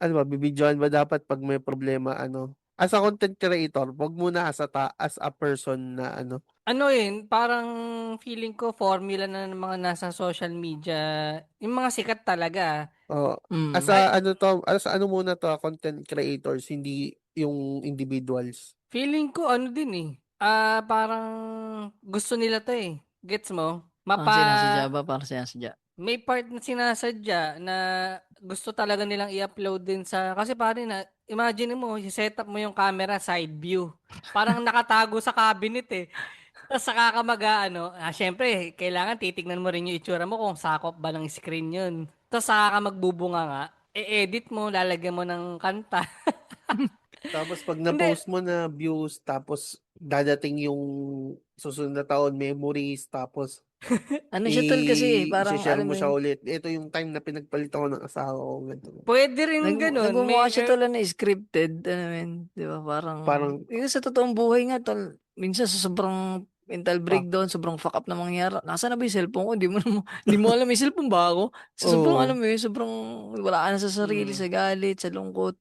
Ano ba, bibidyohan ba dapat 'pag may problema ano? As a content creator, 'wag muna as a person na ano. Ano, parang feeling ko formula na ng mga nasa social media, yung mga sikat talaga. Oo, as Ay, a ano 'to, as ano muna 'to, content creators, hindi yung individuals. feeling ko ano din parang gusto nila 'to Gets mo? Sinasadya ba? Parang sinasadya. May part na sinasadya na gusto talaga nilang i-upload din sa kasi pare na imagine mo, i-setup mo yung camera side view. Parang nakatago sa cabinet Tapos saka ka mag-aano, syempre, kailangan titignan mo rin yung itsura mo kung sakop ba ng screen yun. Tapos saka ka magbubunga nga, e-edit mo, lalagyan mo ng kanta. Tapos 'pag Hindi, na-post mo na views, tapos dadating yung susunod na taon, memories, tapos Ano siya tol kasi parang i-she-share alam mo mo siya yun, ulit. Ito yung time na pinagpalit ako ng asawa ko, ganito. pwede rin ganun. nagmumukha siya tol na scripted, ano yun, di ba? Parang, Parang, yun sa totoong buhay nga tol, minsan sa sobrang mental ah, breakdown, sobrang fuck up na mangyayari. Nasaan na ba yung cellphone ko? Di mo alam, may cellphone ba ako? Sa sobrang alam oo. mo yun, sobrang wala ka na sa sarili, Mm. sa galit, sa lungkot.